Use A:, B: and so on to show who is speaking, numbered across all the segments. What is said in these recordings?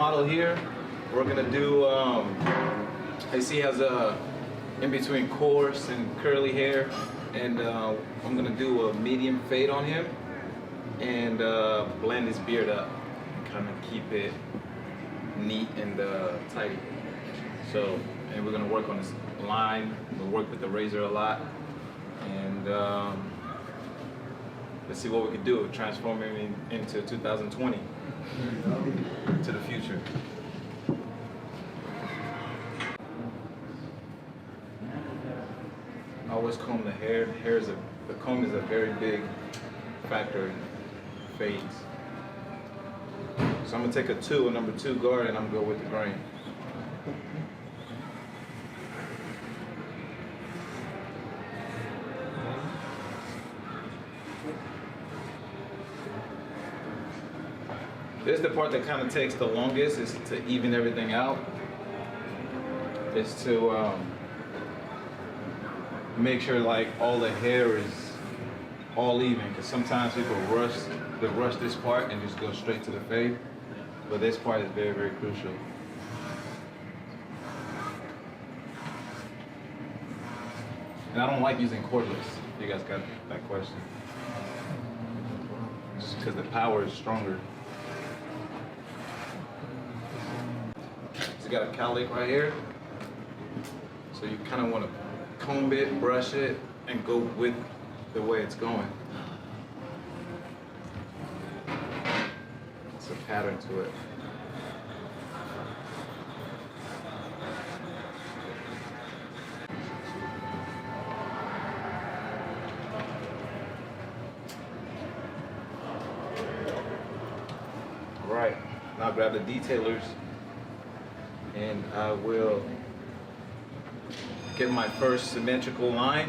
A: Model here, we're gonna do, I see he has a in between coarse and curly hair, and I'm gonna do a medium fade on him and blend his beard up and kind of keep it neat and tidy. So, and we're gonna work on this line. We'll work with the razor a lot, and let's see what we can do. Transform him into 2020, to the future. I always comb the hair. The comb is a very big factor in fades. So I'm gonna take a number 2 guard, and I'm gonna go with the grain. This is the part that kind of takes the longest, is to even everything out. Is to make sure like all the hair is all even, because sometimes people rush this part and just go straight to the fade. But this part is very, very crucial. And I don't like using cordless. You guys got that question? Just because the power is stronger. You got a cowlick right here, so you kind of want to comb it, brush it, and go with the way it's going. It's a pattern to it. All right, now grab the detailers, and I will get my first symmetrical line.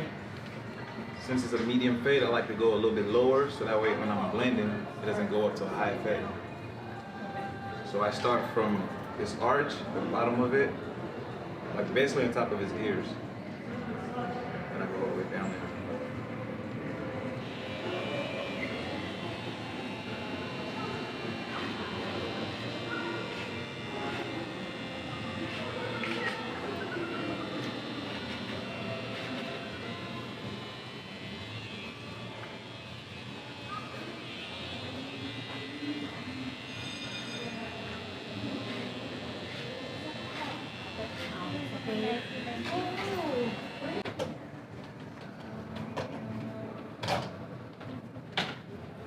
A: Since it's a medium fade, I like to go a little bit lower, so that way when I'm blending, it doesn't go up to a high fade. So I start from this arch, the bottom of it, like basically on top of his ears, and I go all the way down there.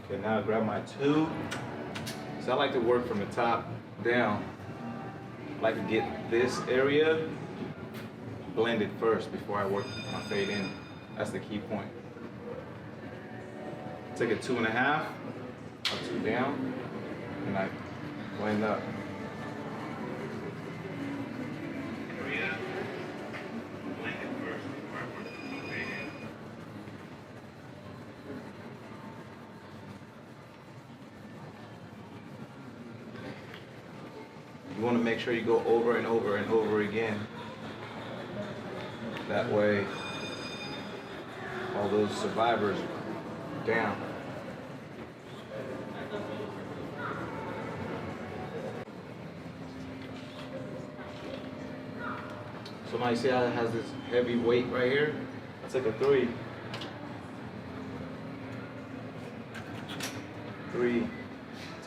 A: Okay, now I grab my 2. So I like to work from the top down. I like to get this area blended first before I work my fade in. That's the key point. Take a 2.5, or 2 down, and I blend up. You want to make sure you go over and over and over again. That way, all those survivors down. So now you see how it has this heavy weight right here? I took a 3. 3,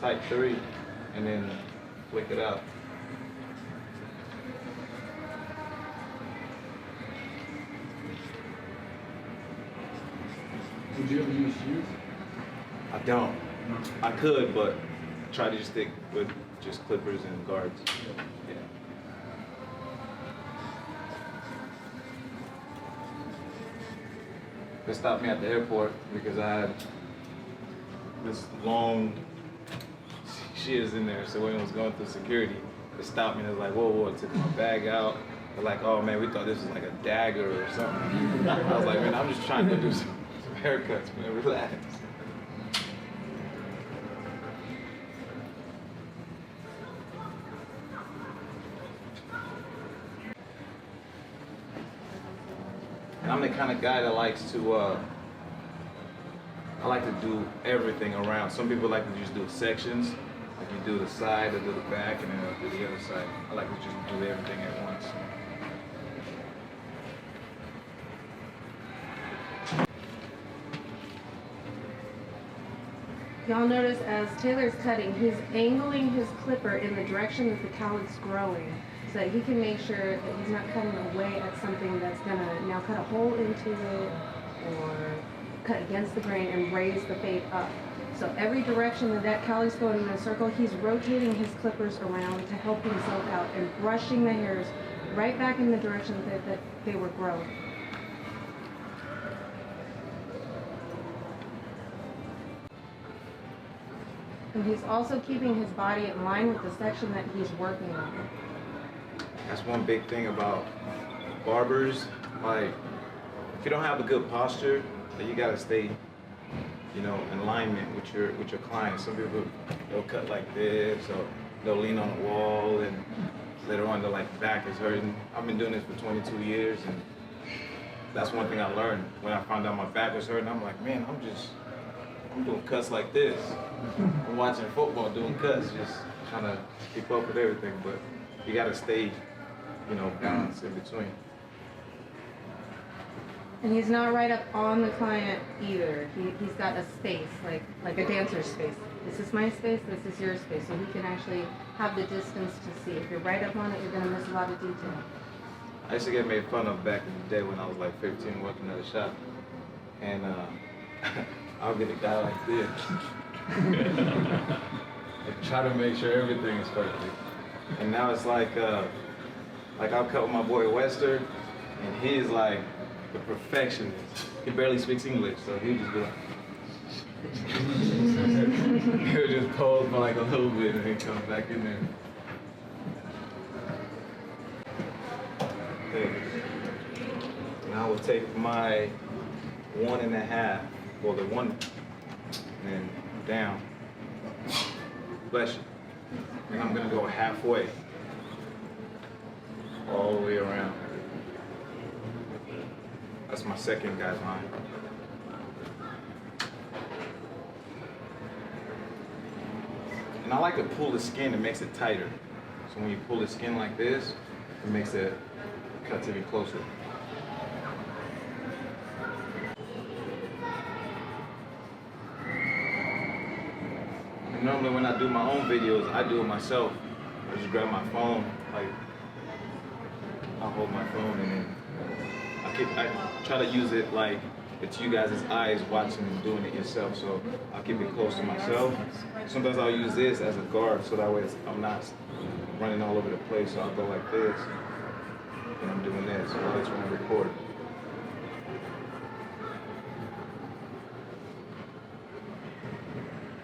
A: tight 3, and then flick it out.
B: Would you ever use shoes?
A: I don't. No. I could, but try to just stick with just clippers and guards. Yeah. They stopped me at the airport because I had this long shears in there, so when I was going through security, they stopped me and they was like, whoa, whoa, took my bag out. They're like, oh man, we thought this was like a dagger or something. I was like, man, I'm just trying to do some haircuts, man, relax. And I'm the kind of guy that likes to I like to do everything around. Some people like to just do sections. You do the side, I do the back, and then I'll do the other side. I like to just do everything at once.
B: Y'all notice as Taylor's cutting, he's angling his clipper in the direction that the cowlick's growing so that he can make sure that he's not cutting away at something that's gonna now cut a hole into it or cut against the grain and raise the fade up. So every direction that cowlick's going in a circle, he's rotating his clippers around to help himself out and brushing the hairs right back in the direction that they were growing. And he's also keeping his body in line with the section that he's working on.
A: That's one big thing about barbers. Like, if you don't have a good posture, then you gotta stay, you know, in alignment with your client. Some people, they'll cut like this, or they'll lean on the wall, and later on, they're like, back is hurting. I've been doing this for 22 years, and that's one thing I learned. When I found out my back was hurting, I'm like, man, I'm doing cuts like this. I'm watching football doing cuts, just trying to keep up with everything, but you gotta stay, you know, balanced in between.
B: And he's not right up on the client either. He's got a space, like a dancer's space. This is my space, this is your space, so he can actually have the distance to see. If you're right up on it, you're gonna miss a lot of detail.
A: I used to get made fun of back in the day when I was like 15 working at a shop, and I'll get a guy like this. I try to make sure everything is perfect. And now it's like I'll cut with my boy Wester, and he's like the perfectionist. He barely speaks English, so he'll just be like, he'll just pose for like a little bit and then come back in there. Okay. Now we'll take my 1.5, well, the one, and then down. Bless you. And I'm gonna go halfway, all the way around. That's my second guideline. And I like to pull the skin, it makes it tighter. So when you pull the skin like this, it makes it cut even closer. And normally when I do my own videos, I do it myself. I just grab my phone, like, I'll hold my phone and then I try to use it like it's you guys' eyes watching and doing it yourself, so I'll keep it close to myself. Sometimes I'll use this as a guard, so that way I'm not running all over the place, so I'll go like this, and I'm doing this while it's when I record.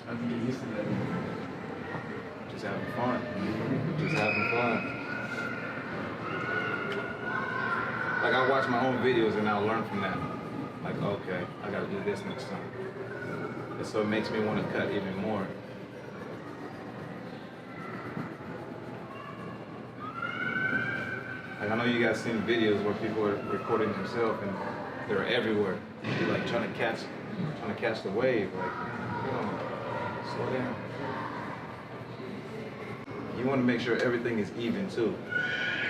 C: I can get used to that.
A: Just having fun. Just having fun. Like, I watch my own videos and I'll learn from that. Like, okay, I gotta do this next time. And so it makes me want to cut even more. Like, I know you guys seen videos where people are recording themselves and they're everywhere. They're like trying to catch the wave. Like, come on, slow down. You want to make sure everything is even too.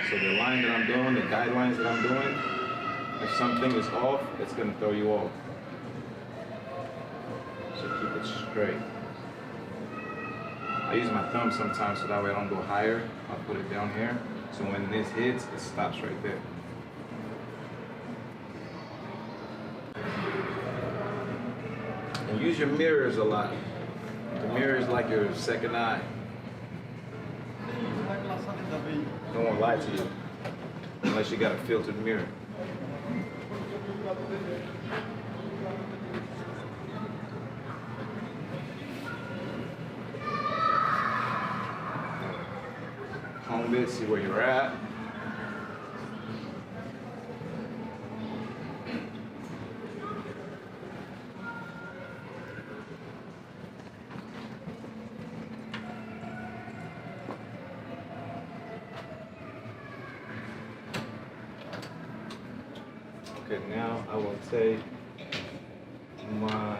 A: So the line that I'm doing, the guidelines that I'm doing, if something is off, it's going to throw you off. So keep it straight. I use my thumb sometimes so that way I don't go higher. I'll put it down here. So when this hits, it stops right there. And use your mirrors a lot. The mirror is like your second eye. No one lie to you unless you got a filtered mirror. Comb it, see where you're at. Okay, now I will take my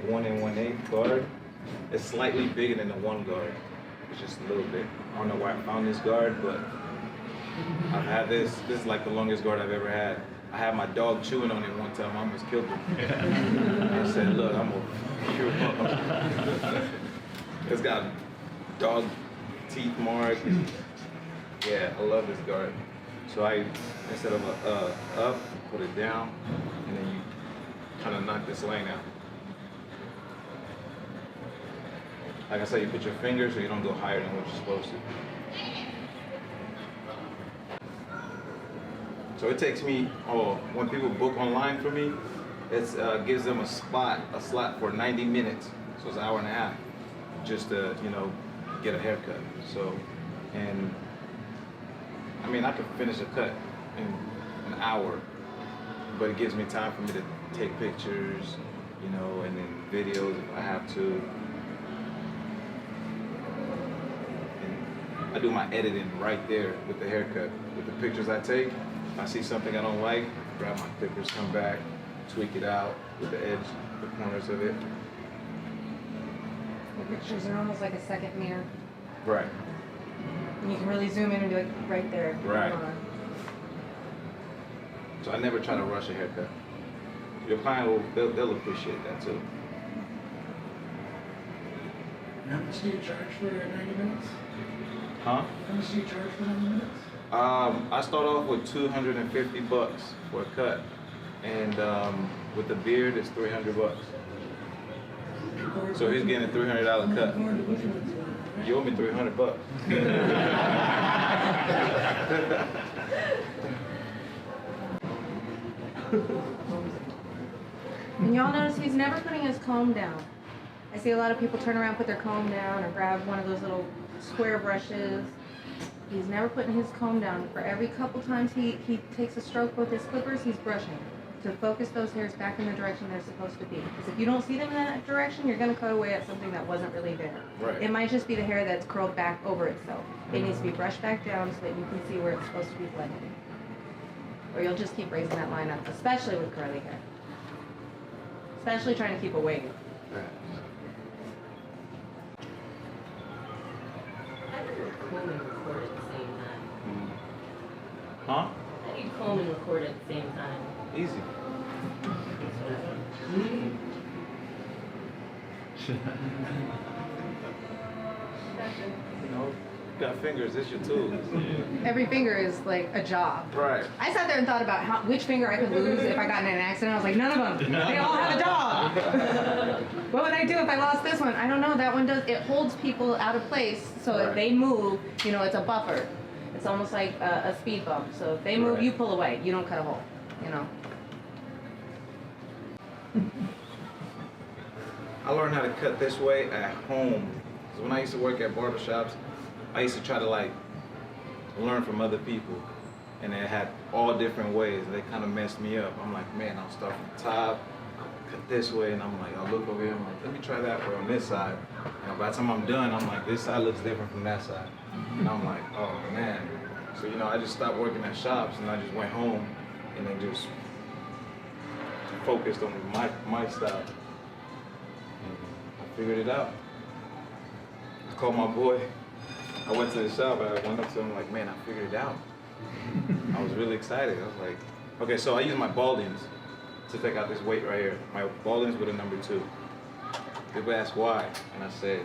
A: 1 1/8 guard It's slightly bigger than the one guard. It's just a little bit. I don't know where I found this guard, but I've had this. This is like the longest guard I've ever had. I had my dog chewing on it one time. I almost killed him. I said, look, I'm gonna chew him up. It's got dog teeth mark. Yeah, I love this guard. So I, instead of a up, put it down, and then you kind of knock this lane out. Like I said, you put your fingers so you don't go higher than what you're supposed to. So it takes me, when people book online for me, it gives them a slot for 90 minutes. So it's an hour and a half just to, get a haircut. So, and I mean, I could finish a cut in an hour, but it gives me time for me to take pictures, and then videos if I have to. And I do my editing right there with the haircut. With the pictures I take, if I see something I don't like, grab my clippers, come back, tweak it out with the edge, the corners of it.
B: The pictures are almost like a second mirror.
A: Right.
B: And you can really zoom in and be like, right there.
A: Right. So I never try to rush a haircut. Your client they'll appreciate that too.
C: How much do you charge for 90 minutes?
A: Huh?
C: How much do you charge for 90 minutes?
A: I start off with $250 for a cut, and with the beard it's $300. So he's getting a $300 cut. You owe me $300.
B: And y'all notice he's never putting his comb down. I see a lot of people turn around, put their comb down, or grab one of those little square brushes. He's never putting his comb down. For every couple times he takes a stroke with his clippers, he's brushing to focus those hairs back in the direction they're supposed to be. Because if you don't see them in that direction, you're going to cut away at something that wasn't really there.
A: Right.
B: It might just be the hair that's curled back over itself. It needs to be brushed back down so that you can see where it's supposed to be blended. Or you'll just keep raising that line up, especially with curly hair. Especially trying to keep a wave.
D: How do you comb and record at the same time?
A: Huh?
D: How do you comb and record at the same time?
A: Easy. Got fingers, it's your tools.
B: Every finger is like a job.
A: Right.
B: I sat there and thought about which finger I could lose if I got in an accident. I was like, none of them. They all have a job. What would I do if I lost this one? I don't know. That one does. It holds people out of place. So if they move, it's a buffer. It's almost like a speed bump. So if they move, you pull away. You don't cut a hole.
A: I learned how to cut this way at home. Because when I used to work at barbershops, I used to try to learn from other people. And they had all different ways. They kind of messed me up. I'm like, man, I'll start from the top, cut this way, and I'm like, I'll look over here, I'm like, let me try that way on this side. And by the time I'm done, I'm like, this side looks different from that side. And I'm like, oh man. So, I just stopped working at shops and I just went home and then just focused on my style. And I figured it out. I called my boy. I went to the shop, I went up to him like, man, I figured it out. I was really excited. I was like, okay, so I use my baldings to take out this weight right here. My baldings with a number 2. People ask why, and I said,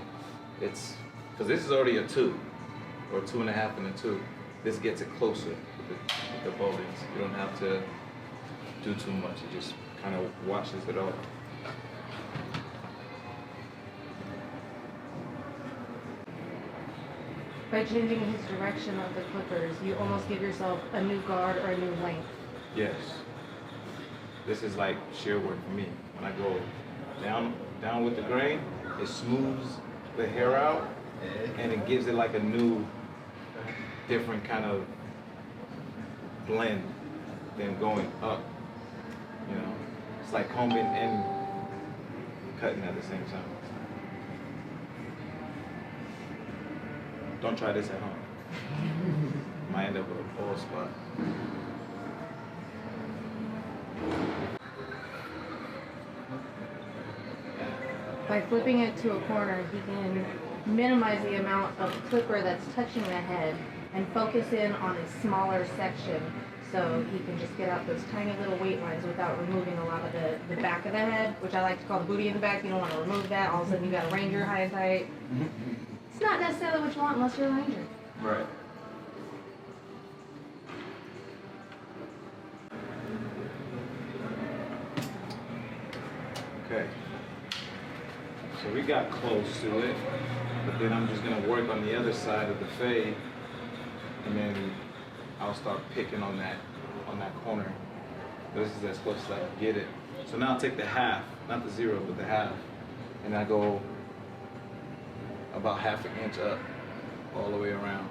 A: it's, because this is already a 2, or 2.5 and a 2. This gets it closer with the baldings. You don't have to do too much. It just kind of washes it off.
B: By changing his direction of the clippers, you almost give yourself a new guard or a new length.
A: Yes. This is like shear work for me. When I go down with the grain, it smooths the hair out and it gives it like a new, different kind of blend than going up. It's like combing and cutting at the same time. Don't try this at home. Might end up with a bald spot.
B: by flipping it to a corner, he can minimize the amount of clipper that's touching the head and focus in on a smaller section, so he can just get out those tiny little weight lines without removing a lot of the back of the head, which I like to call the booty in the back. You don't want to remove that. All of a sudden you got a ranger high and tight. It's not necessarily what you want unless you're a ranger.
A: Right. Okay. So we got close to it, but then I'm just gonna work on the other side of the fade, and then I'll start picking on that corner. This is as close as I can get it. So now I'll take the half, not the 0, but the half, and I go about ½ an inch up all the way around.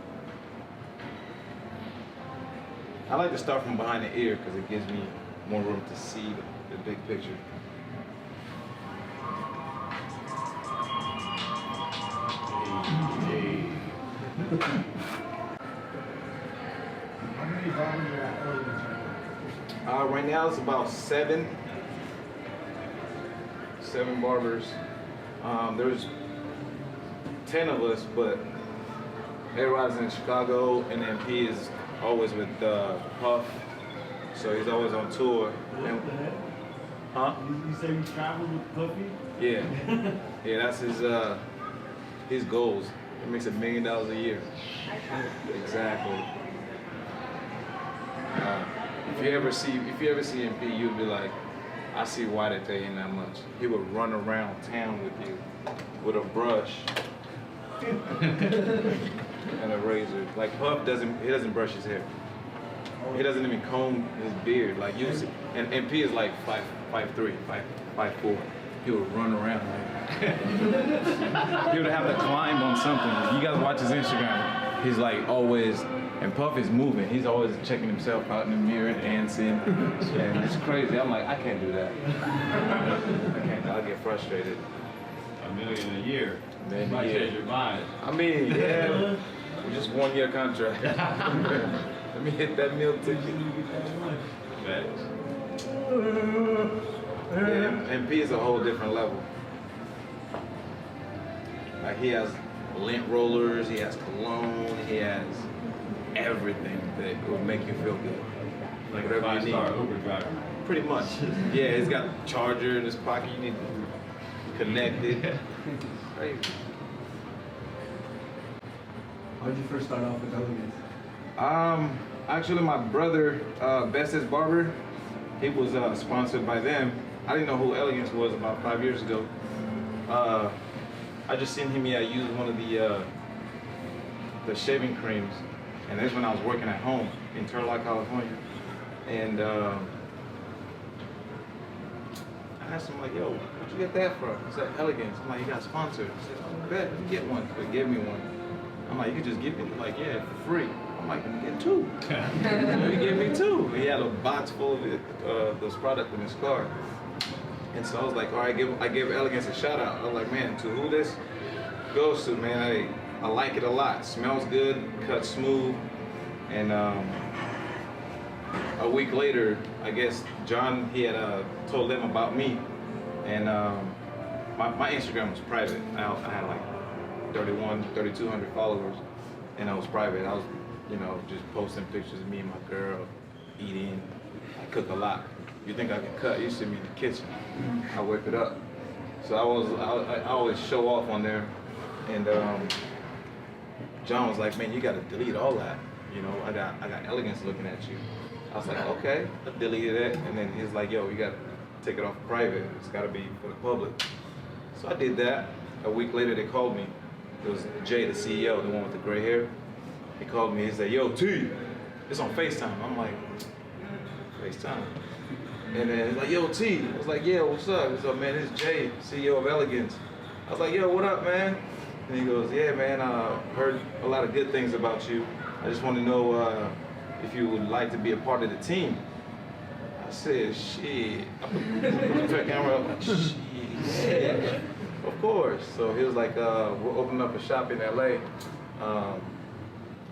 A: I like to start from behind the ear because it gives me more room to see the big picture.
C: How many barbers are at Elegance right now?
A: Right now it's about 7 barbers. There's 10 of us, but everybody's in Chicago, and then P is always with Puff, so he's always on tour. And, huh?
E: You say you travel with Puffy?
A: Yeah, yeah, that's his goals. He makes $1 million a year. Exactly. If you ever see MP, you'll be like, I see why they pay him that much. He would run around town with you with a brush and a razor. Like Puff doesn't brush his hair. He doesn't even comb his beard like you see. And MP is like 5'3", 5'4". He would run around like he would have to climb on something. You guys watch his Instagram. He's like always, and Puff is moving. He's always checking himself out in the mirror, dancing, and it's crazy. I'm like, I can't do that. I can't. I'll get frustrated.
E: $1 million a year.
A: Man,
E: Might
A: yeah.
E: change your mind.
A: I mean, yeah, just 1 year contract. Let me hit that meal ticket.
E: Facts.
A: Yeah, MP is a whole different level. Like he has lint rollers, he has cologne, he has everything that will make you feel good.
E: Like a
A: Whatever you
E: 5-star
A: need.
E: Uber driver.
A: Pretty much. Yeah, he's got a charger in his pocket. You need to connect it. Crazy.
F: How did you first start off with Elegance?
A: Actually, my brother, Best's Barber, he was sponsored by them. I didn't know who Elegance was about 5 years ago. I just seen him use one of the shaving creams, and that's when I was working at home in Turlock, California. And I asked him like, "Yo, where'd you get that from?" He said, "Elegance." I'm like, "You got sponsored?" He said, "Oh, bet, you get one." So he gave me one. I'm like, "You could just give me," like, "Yeah, for free." I'm like, "You can get 2." He gave me 2. He had a box full of it, this product in his car. And so I was like, all right, I gave Elegance a shout out. I was like, man, to who this goes to, man, I like it a lot. Smells good, cuts smooth. And a week later, I guess John, he had told them about me. And my Instagram was private. I had like 3,200 followers, and I was private. I was, just posting pictures of me and my girl eating. I cook a lot. You think I can cut? You see me in the kitchen. I whip it up. So I always show off on there. And John was like, man, you got to delete all that. I got Elegance looking at you. I was like, okay. I deleted it. And then he's like, yo, you got to take it off private. It's got to be for the public. So I did that. A week later, they called me. It was Jay, the CEO, the one with the gray hair. He called me. He said, yo, T, it's on FaceTime. I'm like, FaceTime? And then he's like, yo, T. I was like, yeah, what's up? What's up, man? This is Jay, CEO of Elegance. I was like, yo, what up, man? And he goes, yeah, man, I heard a lot of good things about you. I just want to know if you would like to be a part of the team. I said, shit. I put the camera up, like, shit, yeah, of course. So he was like, we'll open up a shop in LA.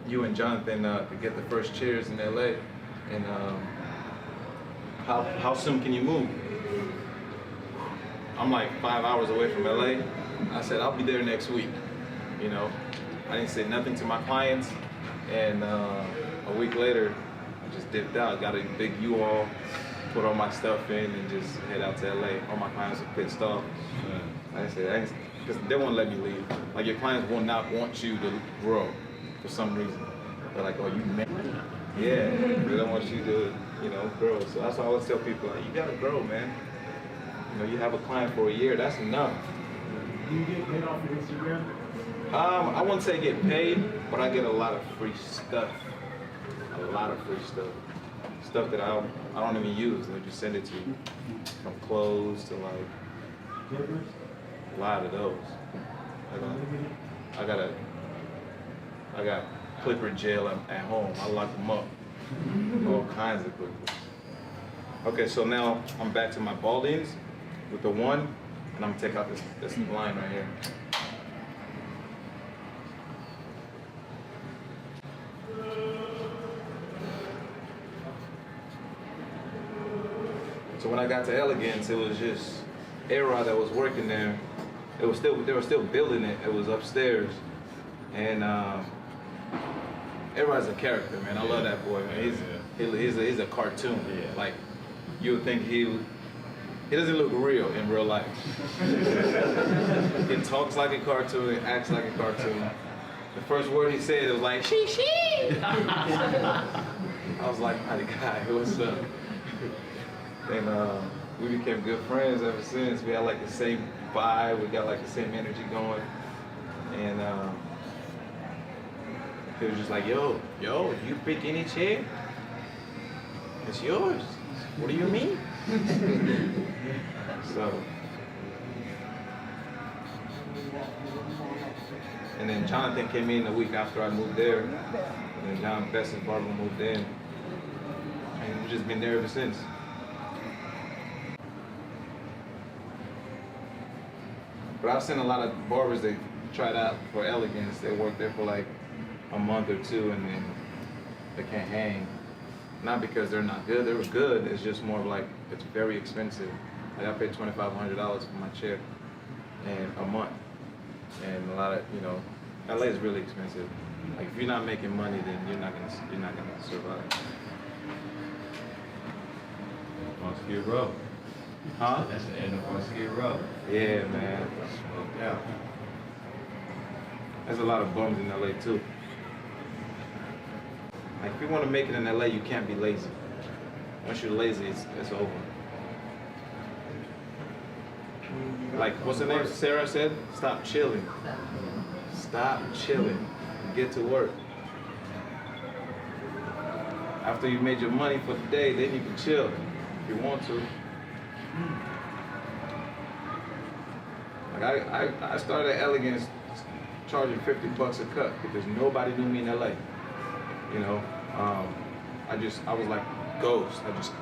A: You and Jonathan could get the first chairs in LA. And how soon can you move? I'm like 5 hours away from LA. I said, I'll be there next week. You know, I didn't say nothing to my clients. And a week later, I just dipped out, got a big U-Haul, put all my stuff in, and just head out to LA. All my clients are pissed off. I said, because they won't let me leave. Like, your clients will not want you to grow for some reason. They're like, oh, you mad? Yeah, they don't want you to, you know, grow. So that's why I always tell people, like, you gotta grow, man. You know, you have a client for a year, that's enough.
C: Do you get paid off your Instagram?
A: I wouldn't say get paid, but I get a lot of free stuff. A lot of free stuff. Stuff that I don't even use. They'll just send it to you. From clothes to like
C: Clippers?
A: a lot of those. I got clipper gel at home. I lock them up. All kinds of clippers. Okay, so now I'm back to my baldings with the one, and I'm gonna take out this line right here. So when I got to Elegance, it was just A-Rod that was working there. They were still building it. It was upstairs, and A-Rod's a character, man. I love that boy, man. He's a cartoon.
E: Yeah.
A: Like, you would think he doesn't look real in real life. He talks like a cartoon, he acts like a cartoon. The first word he said, it was like, she. I was like, my guy, what's up? And we became good friends ever since. We had like the same vibe, we got like the same energy going. And he was just like, yo, you pick any chair, it's yours. What do you mean? So, and then Jonathan came in a week after I moved there. And then John Best's barber moved in. And we've just been there ever since. But I've seen a lot of barbers that tried out for Elegance. They worked there for like a month or two and then they can't hang. Not because they're not good, they were good. It's just more of like, it's very expensive. Like I paid $2,500 for my chair in a month. And a lot of, you know, LA is really expensive. Like if you're not making money, then you're not gonna survive.
E: On Skid Row.
A: Huh?
E: That's the end of on Skid Row.
A: Yeah, man.
E: Yeah.
A: There's a lot of bums in LA too. Like if you want to make it in LA, you can't be lazy. Once you're lazy, it's over. Like what's her name? Sarah said, stop chilling. Stop chilling. Get to work. After you made your money for the day, then you can chill if you want to. Like I started at Elegance charging $50 a cut because nobody knew me in LA. You know, I was like ghost. I just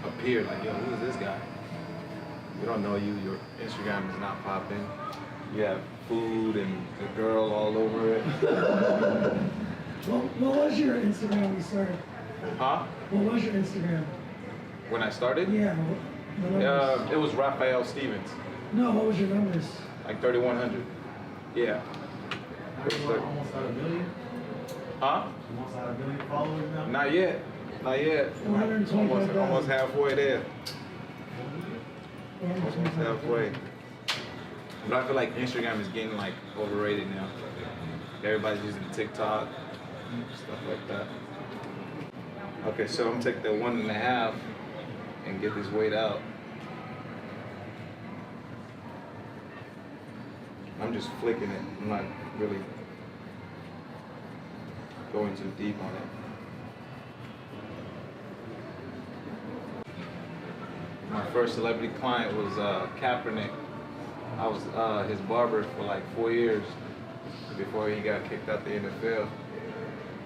A: appeared like, yo, who is this guy? We don't know you. Your Instagram is not popping. You have food and a girl all over it.
C: What was your Instagram when you started?
A: Huh?
C: What was your Instagram?
A: When I started?
C: Yeah. The numbers.
A: It was Raphael Stevens,
C: No, what was your numbers?
A: like 3,100. Yeah. It was like-
C: Almost at 1 million?
A: Huh?
C: Almost at 1 million followers now?
A: Not yet. Not yet.
C: 125,000.
A: Almost halfway there. Almost halfway. But I feel like Instagram is getting like overrated now. Everybody's using TikTok, stuff like that. Okay, so I'm gonna take the 1.5 and get this weight out. I'm just flicking it. I'm not really going too deep on it. My first celebrity client was Kaepernick. I was his barber for like 4 years before he got kicked out the NFL,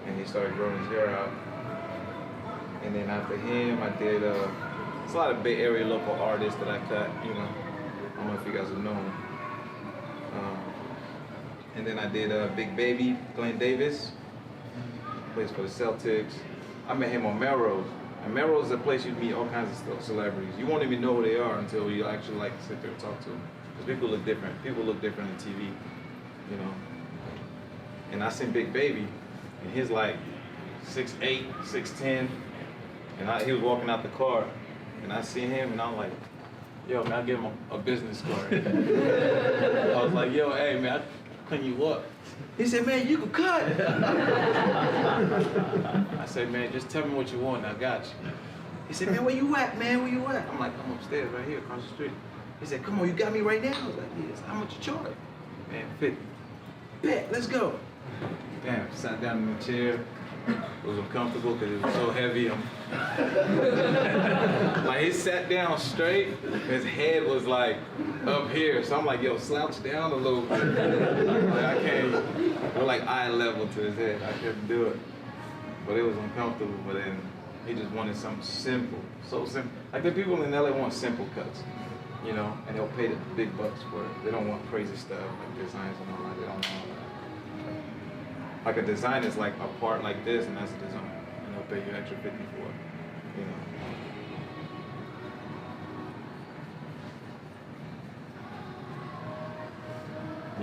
A: and he started growing his hair out. And then after him, I did it's a lot of Bay Area local artists that I cut. You know, I don't know if you guys have known. And then I did Big Baby, Glenn Davis, plays for the Celtics. I met him on Melrose, And Melrose is a place you meet all kinds of celebrities. You won't even know who they are until you actually like sit there and talk to them. Because people look different. People look different on TV, you know. And I seen Big Baby, and he's like 6'8", 6'10", and he was walking out the car, and I seen him, and I'm like, yo, man, I give him a business card. I was like, yo, hey, man, I clean you up. He said, man, you can cut. I said, man, just tell me what you want, and I got you. He said, man, where you at, man? Where you at? I'm like, I'm upstairs, right here, across the street. He said, come on, you got me right now? I was like, yes. How much you charge? Man, 50. Bet, let's go. Damn, sat down in the chair. It was uncomfortable because it was so heavy. Like, he sat down straight. His head was like up here. So I'm like, yo, slouch down a little bit. Like, I can't, we're like eye level to his head. I couldn't do it. But it was uncomfortable. But then he just wanted something simple. So simple. Like, the people in LA want simple cuts, you know, and they'll pay the big bucks for it. They don't want crazy stuff like designs and all that. They don't want all that. Like, a design is like a part like this, and that's a design, and they'll pay you extra 50 for it, you know.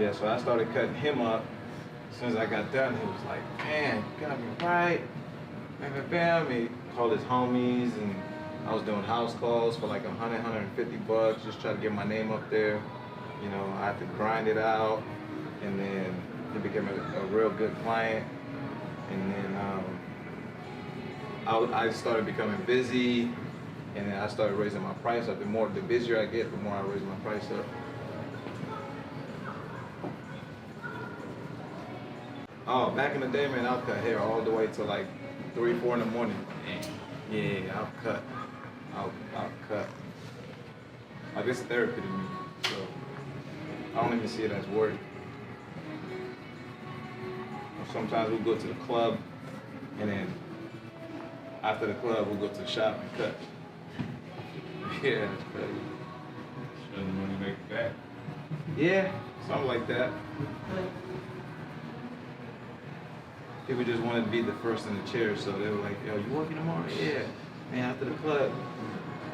A: Yeah, so I started cutting him up. As soon as I got done, he was like, man, you got me right. Bam, bam. He called his homies, and I was doing house calls for like 100, 150 bucks, just trying to get my name up there. You know, I had to grind it out, and then he became a real good client, and then I started becoming busy, and then I started raising my price up. The busier I get, the more I raise my price up. Oh, back in the day, man, I'll cut hair all the way till like 3, 4 in the morning. Yeah, I'll cut. I'll cut. Like, it's therapy to me, so I don't even see it as work. Sometimes we'll go to the club, and then after the club, we'll go to the shop and cut. Yeah, that's crazy.
E: Show the money make it back.
A: Yeah, something like that. People just wanted to be the first in the chair, so they were like, yo, you working tomorrow? Yeah. Man, after the club,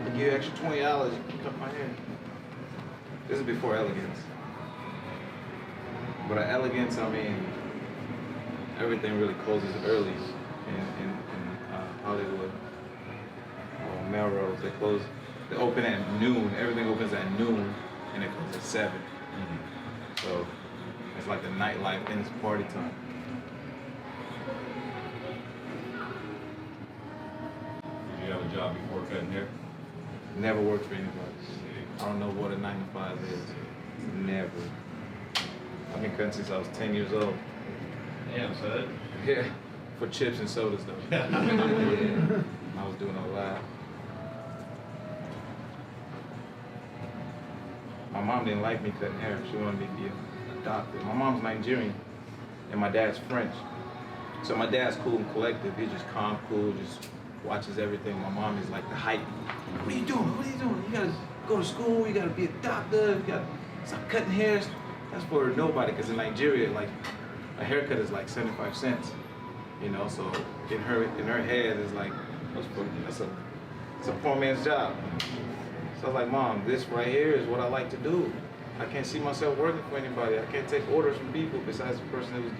A: I'll give you extra $20, you can cut my hair. This is before elegance. But at elegance, I mean, everything really closes early in Hollywood or Melrose. They open at noon. Everything opens at noon, and it closes at 7. Mm-hmm. So it's like the nightlife and it's party time.
E: Did you have a job before cutting hair?
A: Never worked for anybody. I don't know what a 9 to 5 is. Never. I've been cutting since I was 10 years old.
E: Damn, son.
A: Yeah, for chips and sodas though. Yeah, I was doing a lot. My mom didn't like me cutting hair. She wanted me to be a doctor. My mom's Nigerian, and my dad's French. So my dad's cool and collective. He's just calm, cool, just watches everything. My mom is like the hype. What are you doing? What are you doing? You gotta go to school. You gotta be a doctor. You gotta stop cutting hairs. That's for nobody, because in Nigeria, like, a haircut is like 75 cents, you know, so in her head is like, it's a poor man's job. So I was like, Mom, this right here is what I like to do. I can't see myself working for anybody. I can't take orders from people besides the person that was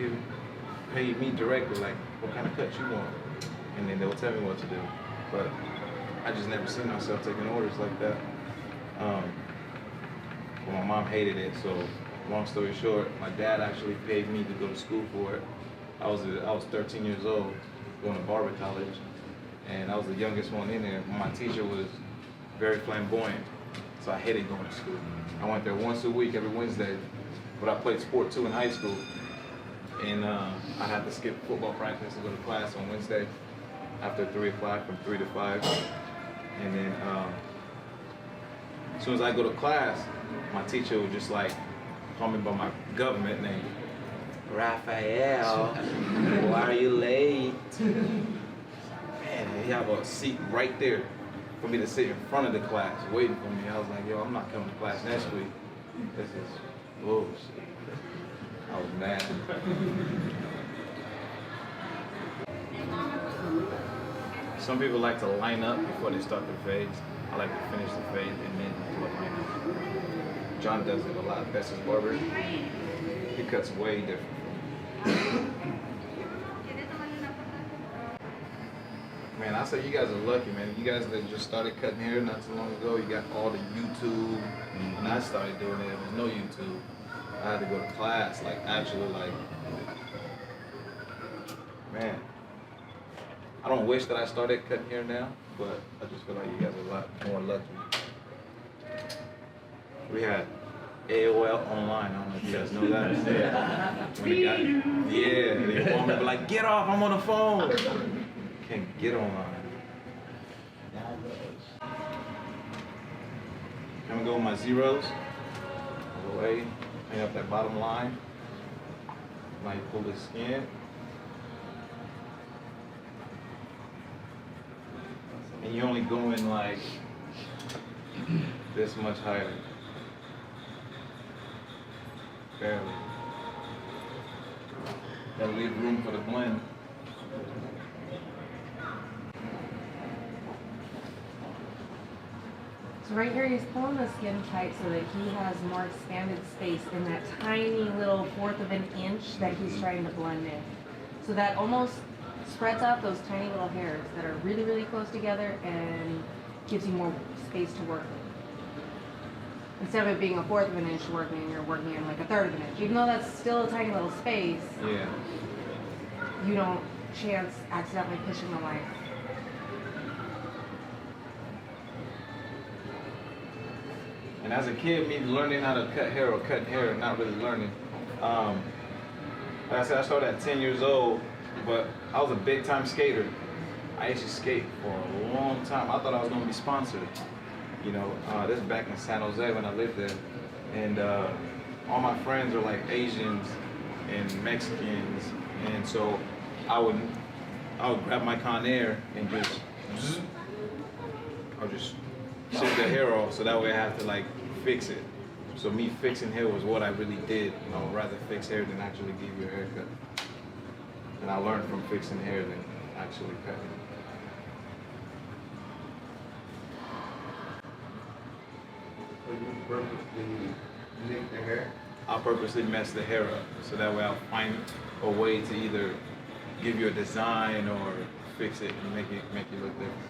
A: paid me directly, like, what kind of cut you want? And then they'll tell me what to do. But I just never seen myself taking orders like that. But my mom hated it, so long story short, my dad actually paid me to go to school for it. I was 13 years old, going to Barber college, and I was the youngest one in there. My teacher was very flamboyant, so I hated going to school. I went there once a week, every Wednesday, but I played sport too in high school, and I had to skip football practice to go to class on Wednesday after 3 o'clock, from 3 to 5, and then as soon as I go to class, my teacher would just like call me by my government name. Raphael, why are you late? Man, he have a seat right there for me to sit in front of the class waiting for me. I was like, yo, I'm not coming to class next week. This is bullshit. I was mad. Some people like to line up before they start the fades. I like to finish the fade and then do a line up. John does it a lot. That's his barber. He cuts way different. Man, I say you guys are lucky, man. You guys that just started cutting hair not too long ago, you got all the YouTube. When I started doing it, there was no YouTube. I had to go to class, like actually, like, man. I don't wish that I started cutting hair now, but I just feel like you guys are a lot more lucky. We had AOL online. I don't know if you guys know that. When the guy, yeah, they want me to be like, get off, I'm on the phone. Can't get online. I'm gonna go with my zeros. All the way, hang up that bottom line. Now you pull the skin. And you're only going like this much higher. Barely. Gotta leave room for the blend.
B: So right here he's pulling the skin tight so that he has more expanded space in that tiny little 1/4 of an inch that he's trying to blend in. So that almost spreads out those tiny little hairs that are really, really close together and gives you more space to work with. Instead of it being a 1/4 of an inch working, you're working in like a 1/3 of an inch. Even though that's still a tiny little space,
A: Yeah.
B: you don't chance accidentally pushing the line.
A: And as a kid, me learning how to cut hair or cutting hair, not really learning. Like I said, I started at 10 years old, but I was a big time skater. I used to skate for a long time. I thought I was gonna be sponsored. You know, this is back in San Jose when I lived there. And all my friends are like Asians and Mexicans. And so I would grab my Conair and just, I would just shave the hair off so that way I have to like fix it. So me fixing hair was what I really did. I would rather fix hair than actually give you a haircut. And I learned from fixing hair than actually cutting.
F: So you purposely nick the hair?
A: I'll purposely mess the hair up so that way I'll find a way to either give you a design or fix it and make you look different.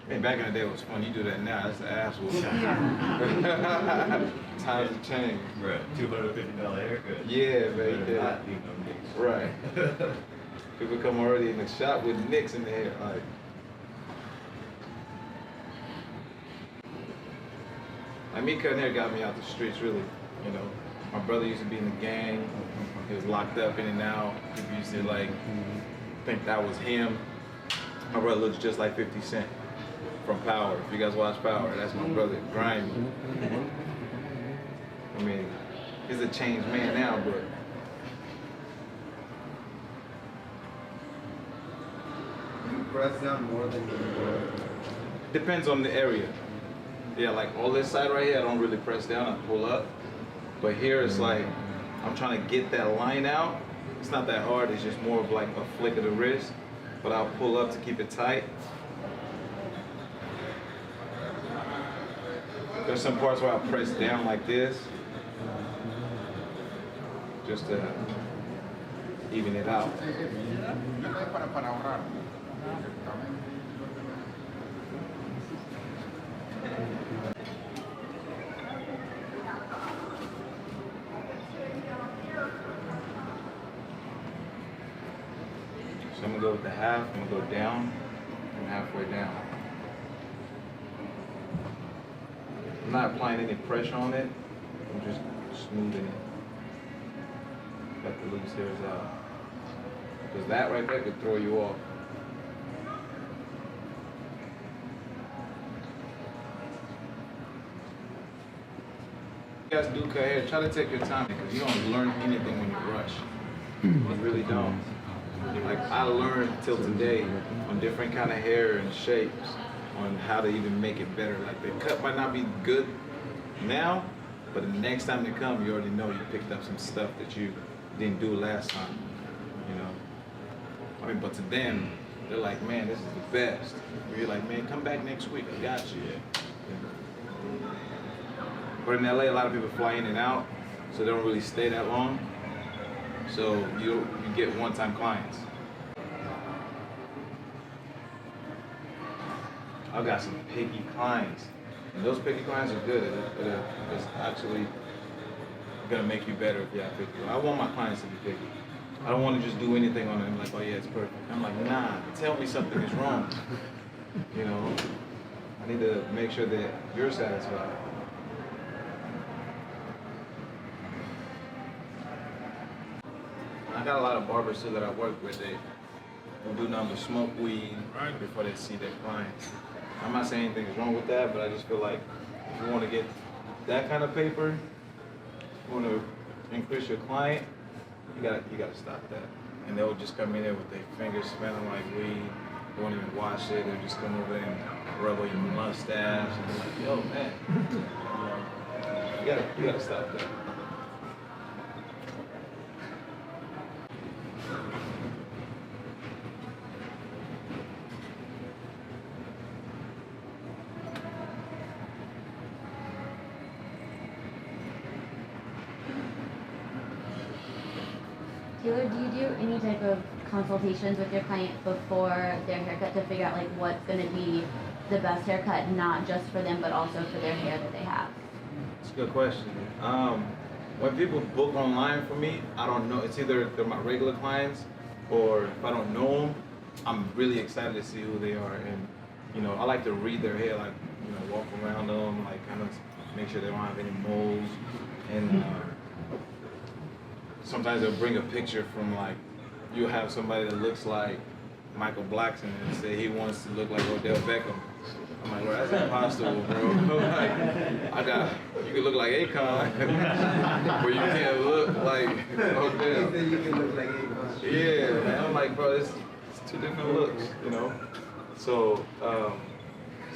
A: Hey, back in the day it was fun. You do that now, that's the ass whooping. Times have changed.
E: Right, $250 haircut.
A: Yeah, man,
E: Better
A: yeah.
E: not leave no nicks.
A: Right. People come already in the shop with nicks in the hair. Like me cutting hair got me out the streets, really. You know, my brother used to be in the gang. He was locked up in and out. People used to like think that was him. My brother looks just like 50 Cent from Power. If you guys watch Power, that's my brother, Grimy. I mean, he's a changed man now, but
F: You press down more than you
A: depends on the area. Yeah, like all this side right here, I don't really press down, I pull up. But here it's like, I'm trying to get that line out. It's not that hard, it's just more of like a flick of the wrist. But I'll pull up to keep it tight. There's some parts where I press down like this, just to even it out. So I'm gonna go with the half, I'm gonna go down, and halfway down. I'm not applying any pressure on it, I'm just smoothing it. Cut the loose hairs out. Because that right there could throw you off. You guys do cut hair, try to take your time because you don't learn anything when you rush. You really don't. Like I learned till today on different kind of hair and shapes on how to even make it better. Like the cut might not be good now, but the next time they come, you already know you picked up some stuff that you didn't do last time, you know. I mean, but to them, they're like, man, this is the best. Or you're like, man, come back next week, I got you. But in LA, a lot of people fly in and out, so they don't really stay that long. So you get one-time clients. I've got some picky clients, and those picky clients are good. It's actually gonna make you better if you have picky. I want my clients to be picky. I don't want to just do anything on them like, oh yeah, it's perfect. I'm like, nah, tell me something is wrong. You know, I need to make sure that you're satisfied. I got a lot of barbers too that I work with. They do nothing but smoke weed right before they see their clients. I'm not saying anything's wrong with that, but I just feel like if you want to get that kind of paper, you want to increase your client, you gotta stop that. And they'll just come in there with their fingers smelling like weed. They won't even wash it. They'll just come over there and rub on your mustache. And they're like, yo, man, you gotta stop that.
G: Taylor, do you do any type of consultations with your client before their haircut to figure out like what's going to be the best haircut, not just for them, but also for their hair that they have?
A: That's a good question. When people book online for me, I don't know. It's either they're my regular clients, or if I don't know them, I'm really excited to see who they are. And you know, I like to read their hair, like walk around them, like kind of make sure they don't have any moles. And sometimes they'll bring a picture from like, you'll have somebody that looks like Michael Blackson and say he wants to look like Odell Beckham. I'm like, well, that's impossible, bro. Like, you can look like Akon, but you can't look like Odell.
F: He said you can look like Akon.
A: Yeah, man. I'm like, bro, it's two different looks, you know? So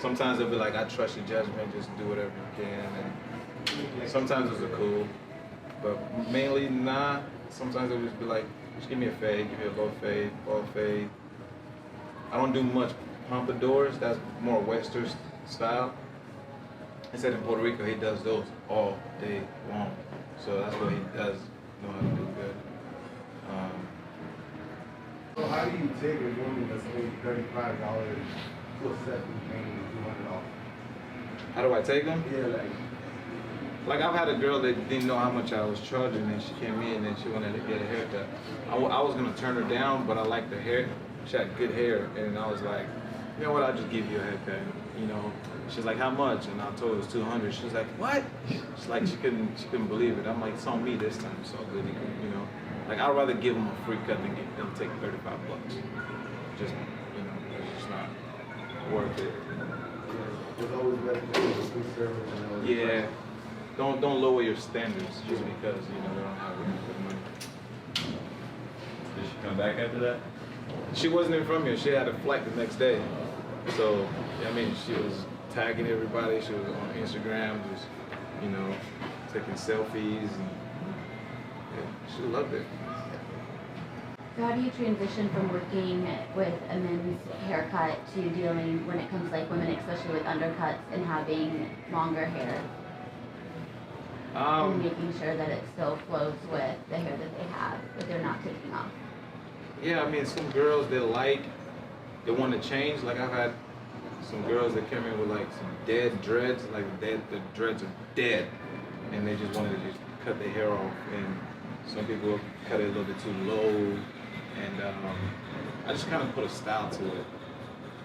A: sometimes they'll be like, I trust your judgment, just do whatever you can. And sometimes those are cool. But mainly, nah. Sometimes they'll just be like, just give me a fade, give me a low fade, bald fade. I don't do much pompadours. That's more Western style. He said in Puerto Rico, he does those all day long. So that's what he does know how to do good.
F: So how do you take a woman that's paid $35 to a set and paying $200?
A: How do I take them?
F: Yeah,
A: Like I've had a girl that didn't know how much I was charging, and she came in and she wanted to get a haircut. I was gonna turn her down, but I liked her hair. She had good hair, and I was like, you know what? I'll just give you a haircut. You know. She's like, how much? And I told her it was $200. She's like, what? She's like, she couldn't believe it. I'm like, it's on me this time. It's all good, you know. Like I'd rather give them a free cut than get them take $35. Just it's just not worth it.
F: It's always better to have a free service than always
A: Yeah. Don't lower your standards just because they don't have good money.
E: Did she come back after that?
A: She wasn't even from here. She had a flight the next day. So I mean, she was tagging everybody. She was on Instagram, just taking selfies, and she loved it.
G: So how do you transition from working with a men's haircut to dealing when it comes to like women, especially with undercuts and having longer hair? And making sure that it still flows with the hair that they have, that they're not taking off.
A: Yeah, I mean, some girls they want to change. Like I've had some girls that came in with like some dead dreads, like the dreads are dead, and they just wanted to just cut their hair off. And some people cut it a little bit too low, and I just kind of put a style to it.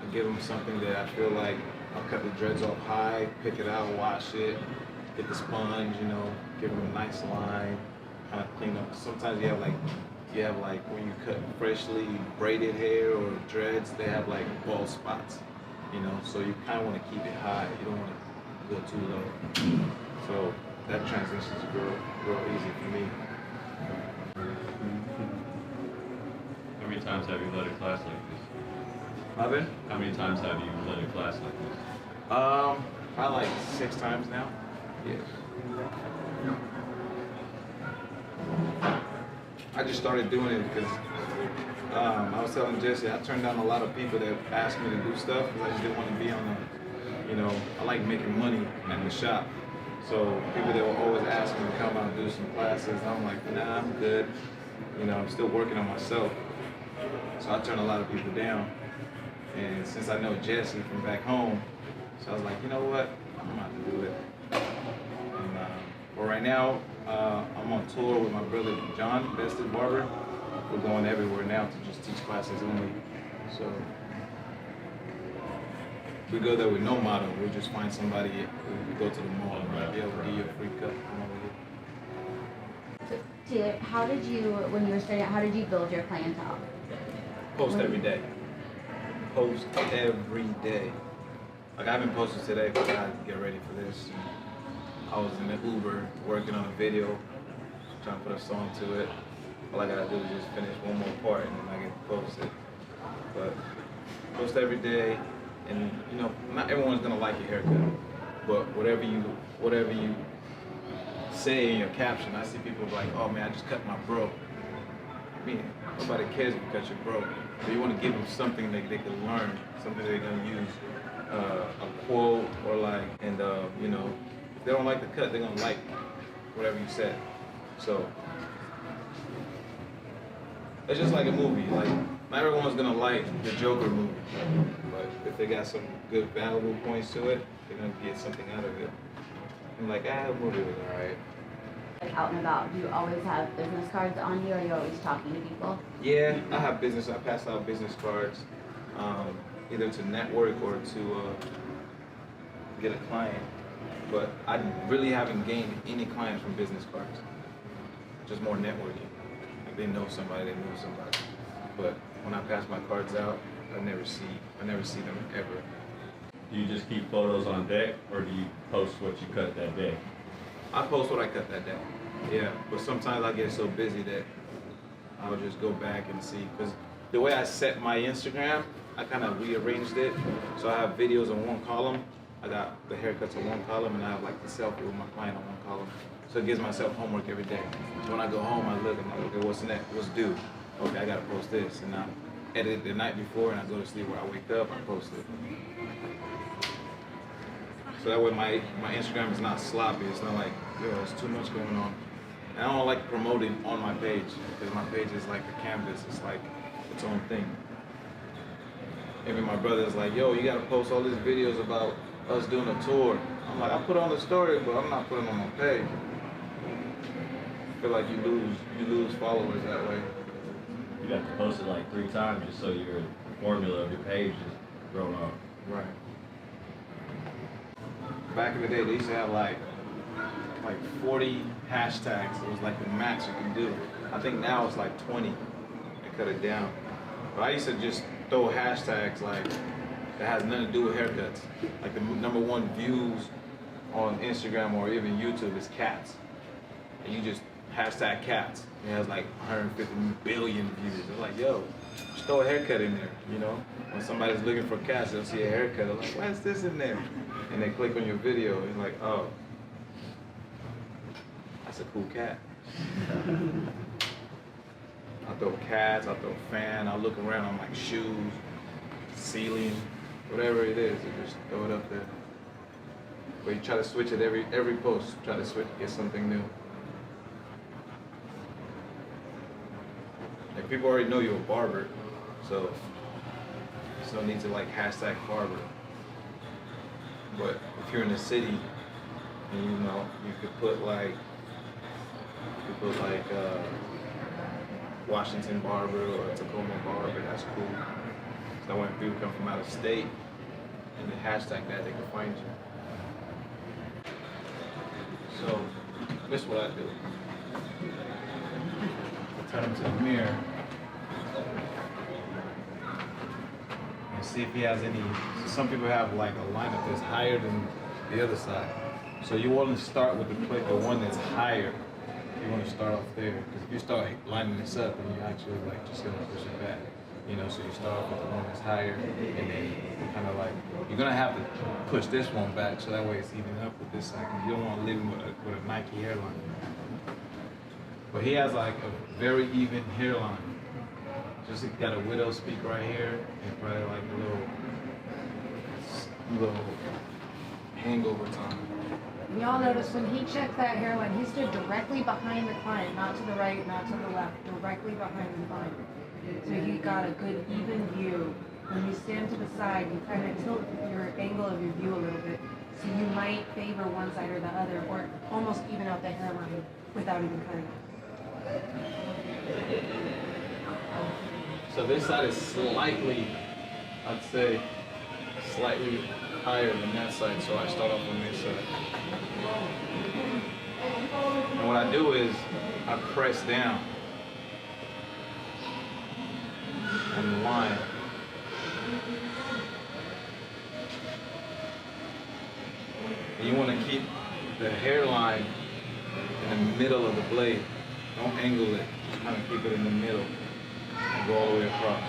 A: I give them something that I feel like I'll cut the dreads off high, pick it out, wash it. Get the sponge, give them a nice line, kind of clean up. Sometimes you have like when you cut freshly braided hair or dreads, they have like bald spots, so you kind of want to keep it high. You don't want to go too low. So that transition's real easy for me.
E: How many times have you led a class like this?
A: Marvin?
E: How many times have you led a class like this?
A: Probably like 6 times now. Yes. I just started doing it because I was telling Jesse, I turned down a lot of people that asked me to do stuff because I just didn't want to be on the, you know, I like making money at the shop. So people that will always ask me to come out and do some classes, I'm like, nah, I'm good. You know, I'm still working on myself. So I turn a lot of people down. And since I know Jesse from back home, so I was like, you know what, I'm about to do it. And, but right now, I'm on tour with my brother John, Bested Barber. We're going everywhere now to just teach classes only. So if we go there with no model, we'll just find somebody, we go to the mall and be able to give you a free cut.
G: So, Taylor, how did you, when you were starting out, how did you build your clientele?
A: Post every day. Post every day. Like I haven't posted today because I had to get ready for this. I was in the Uber working on a video, trying to put a song to it. All I gotta do is just finish one more part and then I get to post it. But post every day, and you know, not everyone's gonna like your haircut. But whatever you say in your caption, I see people like, oh man, I just cut my bro. I mean, nobody cares if you cut your bro. So you want to give them something that they can learn, something they're gonna use, a quote or like, and you know, if they don't like the cut, they're gonna like whatever you said. So it's just like a movie. Like not everyone's gonna like the Joker movie, but if they got some good valuable points to it, they're gonna get something out of it. I'm like, the movie was alright.
G: Like out and about, do you always have business cards on you, or are you always talking to people?
A: Yeah, I have business. I pass out business cards, either to network or to get a client. But I really haven't gained any clients from business cards. Just more networking. Like they know somebody, they know somebody. But when I pass my cards out, I never see them ever.
E: Do you just keep photos on deck, or do you post what you cut that day?
A: I post what I cut that day. Yeah, but sometimes I get so busy that I'll just go back and see. Because the way I set my Instagram, I kind of rearranged it. So I have videos on one column. I got the haircuts on one column, and I have like the selfie with my client on one column. So it gives myself homework every day. So when I go home, I look and I'm like, okay, what's next? What's due? Okay, I gotta post this. And I edit it the night before, and I go to sleep. Where I wake up, I post it. So that way my Instagram is not sloppy. It's not like, yo, there's too much going on. And I don't like promoting on my page because my page is like a canvas. It's like its own thing. Even my brother's like, yo, you gotta post all these videos about us doing a tour. I'm like, I put on the story, but I'm not putting on my page. I feel like you lose followers that way.
E: You have to post it like 3 times just so your formula of your page is grown up.
A: Right. Back in the day, they used to have like 40 hashtags. It was like the max you can do. I think now it's like 20. They cut it down. But I used to just throw hashtags like that has nothing to do with haircuts. Like the #1 views on Instagram or even YouTube is cats. And you just hashtag cats. It has like 150 billion views. They're like, yo, just throw a haircut in there, you know? When somebody's looking for cats, they'll see a haircut. They're like, why is this in there? And they click on your video and like, oh, that's a cool cat. I throw cats, I throw fan, I look around on like shoes, ceiling, whatever it is, and just throw it up there. But you try to switch it every post, try to switch, get something new. Like people already know you're a barber, so no need to like hashtag barber. But if you're in the city, and you know, you could put like Washington Barber or Tacoma Barber, that's cool. So when people come from out of state and they hashtag that, they can find you. So this is what I do. I turn him to the mirror and see if he has any. So some people have like a lineup that's higher than the other side. So you want to start with the one that's higher. You want to start off there, because if you start lining this up, then you actually like just gonna push it back. You know, so you start off with the one that's higher, and then kind of like you're gonna have to push this one back, so that way it's even up with this side. Cause you don't want to live with a Nike hairline. But he has like a very even hairline. Just got a widow's peak right here, and probably like a little hangover time.
B: Y'all notice when he checked that hairline, he stood directly behind the client, not to the right, not to the left, directly behind the client. So he got a good even view. When you stand to the side, you kind of tilt your angle of your view a little bit. So you might favor one side or the other, or almost even out the hairline without even cutting it.
A: So this side is slightly, I'd say, slightly higher than that side, so I start off on this side. And what I do is I press down on the line. And you want to keep the hairline in the middle of the blade. Don't angle it, just kind of keep it in the middle and go all the way across.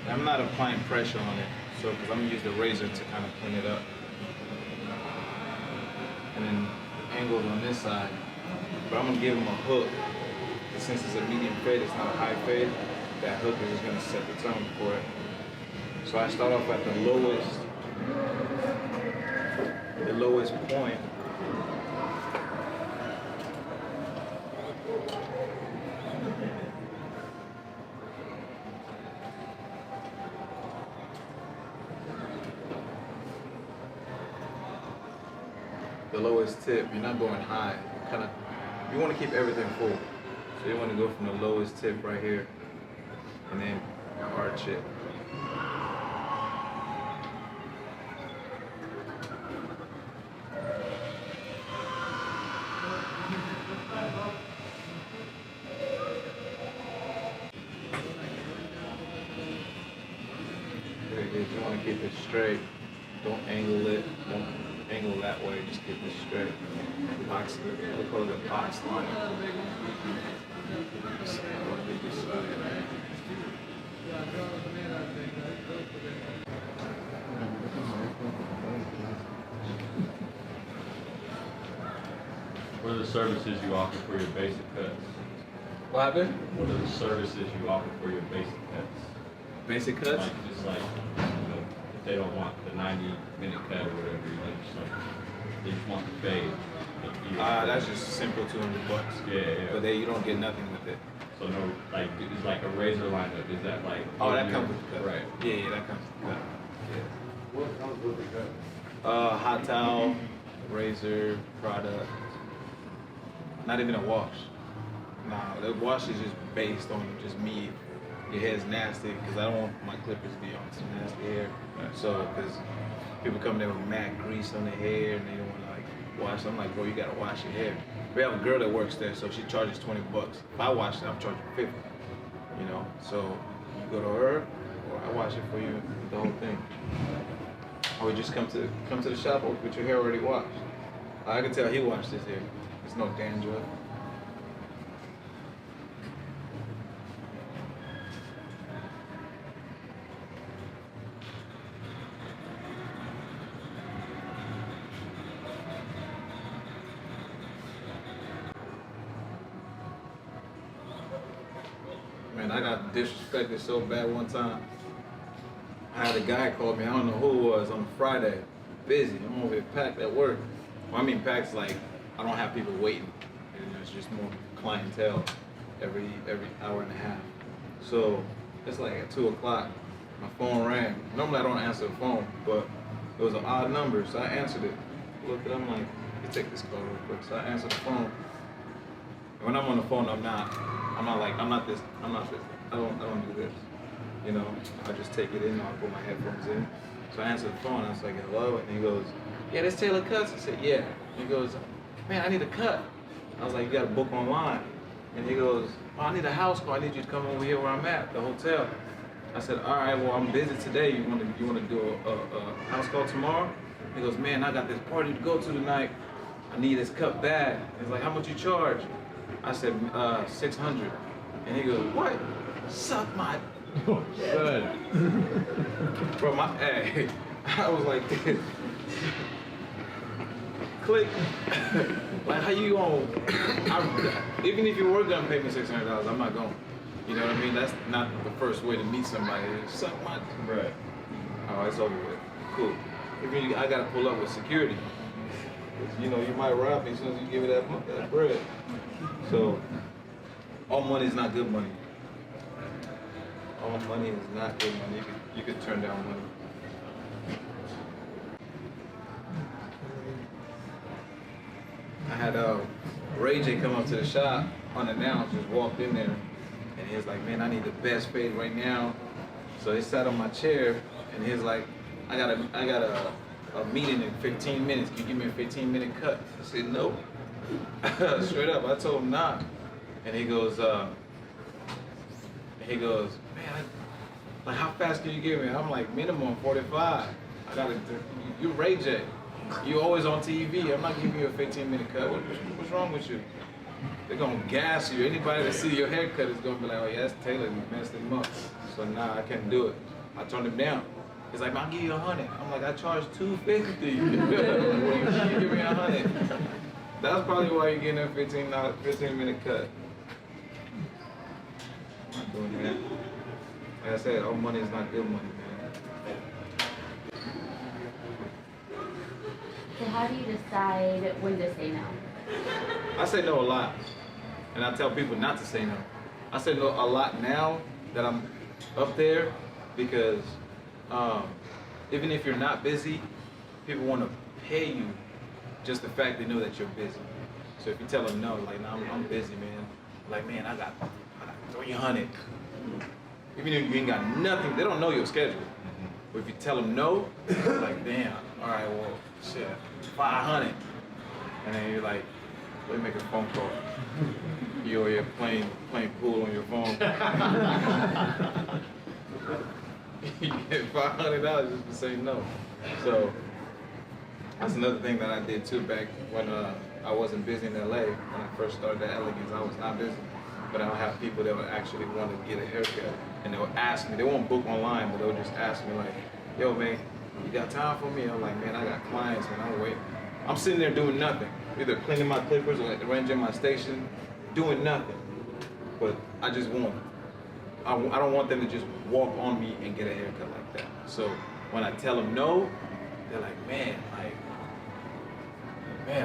A: I'm not applying pressure on it, so because I'm gonna use the razor to kind of clean it up. And then angles on this side, but I'm gonna give him a hook. And since it's a medium fade, it's not a high fade, that hook is just gonna set the tone for it. So I start off at the lowest point. The lowest tip, you're not going high. You want to keep everything full. So you want to go from the lowest tip right here and then arch it. Very good. You want to keep it straight. Don't angle it. Don't angle that way. Just keep it straight. Box. We call it a box line.
E: What are the services you offer for your basic cuts?
A: What happened?
E: What are the services you offer for your basic cuts?
A: Basic cuts?
E: Like, just like, if they don't want the 90-minute cut or whatever, they just want the fade.
A: That's just simple $200.
E: Yeah.
A: But you don't get nothing with it.
E: So no, like, it's like a razor lineup. Is that like?
A: Oh, that comes with the cut.
E: Right.
A: Yeah, that comes with the cut.
F: What comes with the cut?
A: Yeah. Hot towel, razor, product. Not even a wash. Nah, the wash is just based on just me. Your hair's nasty because I don't want my clippers to be on some nasty hair. So, because people come there with mad grease on their hair and they don't want to like wash. I'm like, bro, you gotta wash your hair. We have a girl that works there, so she charges $20. If I wash it, I'm charging $50. You know, so you go to her, or I wash it for you, the whole thing. Or you just come to the shop with your hair already washed. I can tell he washed his hair. There's no dandruff. Man, I got disrespected so bad one time. I had a guy call me, I don't know who it was, on Friday. Busy, I'm over here packed at work. Well, I mean packed like, I don't have people waiting. And there's just more clientele every hour and a half. So, it's like at 2 o'clock, my phone rang. Normally I don't answer the phone, but it was an odd number, so I answered it. Looked at it, I'm like, you take this call real quick. So I answered the phone. And when I'm on the phone, I'm not this, I don't do this. You know, I just take it in, I'll put my headphones in. So I answered the phone, I was like, hello? And he goes, yeah, this Taylorcutz. I said, yeah. He goes, man, I need a cut. I was like, you got to book online. And he goes, oh, I need a house call. I need you to come over here where I'm at, the hotel. I said, all right, well, I'm busy today. You want to do a house call tomorrow? He goes, man, I got this party to go to tonight. I need this cut bad. He's like, how much you charge? I said, 600. And he goes, what? Suck my
E: Good.
A: bro, my hey. I was like this. Click. Like how you gonna even if you were gonna pay me $600, I'm not going. You know what I mean? That's not the first way to meet somebody. Suck my
E: Right.
A: oh, it's over with. Cool. Even I gotta pull up with security. 'Cause, you know, you might rob me as soon as you give me that bread. So all money is not good money. All money is not good money. You could turn down money. I had Ray J come up to the shop unannounced, just walked in there, and he was like, "Man, I need the best fade right now." So he sat on my chair, and he was like, "I got a meeting in 15 minutes. Can you give me a 15-minute cut?" I said, "No." Straight up, I told him nah. And he goes, "Man, like how fast can you give me?" I'm like, "Minimum 45. I gotta. You Ray J. You always on TV. I'm not giving you a 15-minute cut. What's wrong with you?" They're gonna gas you. Anybody that see your haircut is gonna be like, "Oh yeah, that's Taylor. You messed him up." So nah, I can't do it. I turned him down. He's like, "I'll give you 100." I'm like, "I charge $250. You give me 100." That's probably why you're getting a 15-minute cut. I'm not doing that. Like I said, all money is not good money, man.
G: So how do you decide when to say no?
A: I say no a lot, and I tell people not to say no. I say no a lot now that I'm up there because even if you're not busy, people want to pay you just the fact they know that you're busy. So if you tell them no, like, "No, I'm busy, man." Like, "Man, I got 300. Even if you ain't got nothing, they don't know your schedule. But if you tell them no, they're like, "Damn, all right, well, shit, 500. And then you're like, let me make a phone call. You're over here playing pool on your phone. You get $500 just to say no. So that's another thing that I did too back when I wasn't busy in LA. When I first started at Elegance, I was not busy. But I'll have people that would actually want to get a haircut, and they'll ask me. They won't book online, but they'll just ask me like, "Yo, man, you got time for me?" I'm like, "Man, I got clients, man. I'm waiting." I'm sitting there doing nothing, either cleaning my clippers or arranging my station, doing nothing. But I just want. I don't want them to just walk on me and get a haircut like that. So when I tell them no, they're like, man, I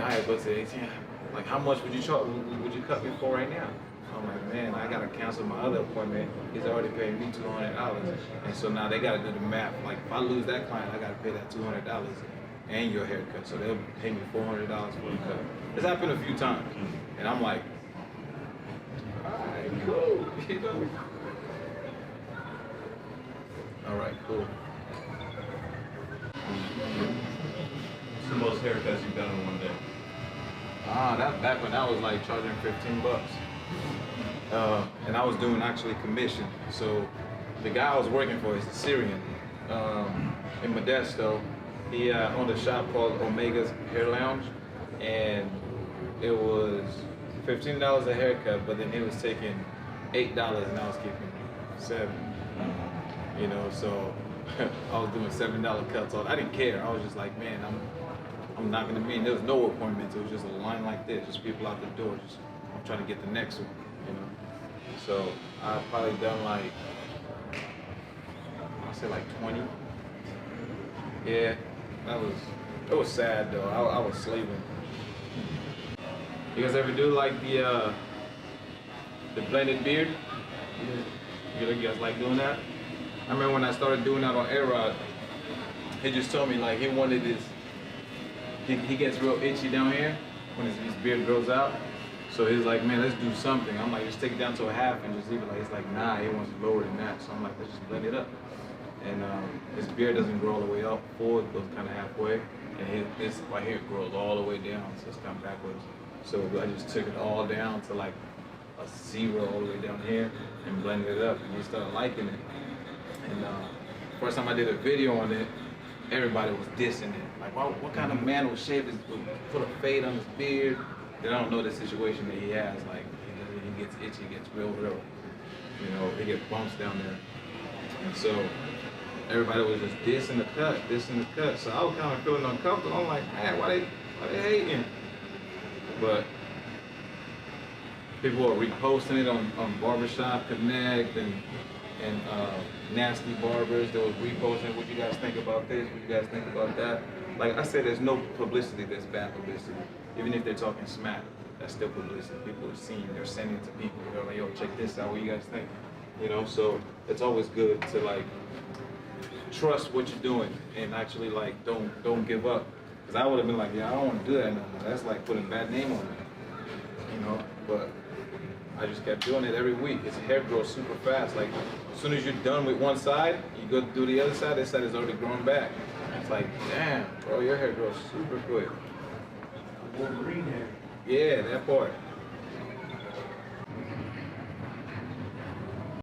A: had to go to the ATM. Like, how much would you charge? Would you cut me for right now? I'm like, man, I gotta cancel my other appointment. He's already paying me $200, and so now they gotta do the math. Like, if I lose that client, I gotta pay that $200 and your haircut. So they'll pay me $400 for the cut. It's happened a few times, and I'm like, all right, cool, you know. All right, cool.
E: What's the most haircuts you've done in one day?
A: That back when I was like charging $15. And I was doing actually commission. So the guy I was working for is a Syrian in Modesto. He owned a shop called Omega's Hair Lounge, and it was $15 a haircut, but then he was taking $8 and I was keeping $7. You know, so I was doing $7 cuts on. I didn't care. I was just like, man, I'm not gonna be in. There was no appointments. It was just a line like this, just people out the door. Just I'm trying to get the next one, you know. So I've probably done like, I'll say like 20. Yeah, it was sad though. I was slaving. You guys ever do like the blended beard? You guys like doing that? I remember when I started doing that on A-Rod, he just told me like he wanted this, he gets real itchy down here when his beard grows out. So he's like, man, let's do something. I'm like, just take it down to a half and just leave it like, it's like, nah, he wants it lower than that. So I'm like, let's just blend it up. And his beard doesn't grow all the way up forward, it goes kind of halfway. And this right here grows all the way down, so it's kind of backwards. So I just took it all down to like a 0 all the way down here and blended it up, and he started liking it. And first time I did a video on it, everybody was dissing it. Like, what kind of man would put a fade on his beard? They don't know the situation that he has. Like, he gets itchy, he gets real. You know, he gets bumps down there. And so everybody was just dissing the cut. So I was kind of feeling uncomfortable. I'm like, man, why they hating? But people were reposting it on Barbershop Connect and Nasty Barbers. They was reposting, what you guys think about this? What you guys think about that? Like I said, there's no publicity that's bad publicity. Even if they're talking smack, that's still publicity. People are seeing, they're sending it to people. They're like, yo, check this out. What you guys think? You know, so it's always good to like trust what you're doing and actually like don't give up. Cause I would have been like, yeah, I don't want to do that no more. That's like putting a bad name on me. You know, but I just kept doing it every week. His hair grows super fast. Like as soon as you're done with one side, you go do the other side. This side is already growing back. It's like, damn, bro, your hair grows super quick.
F: More green hair.
A: Yeah, that part.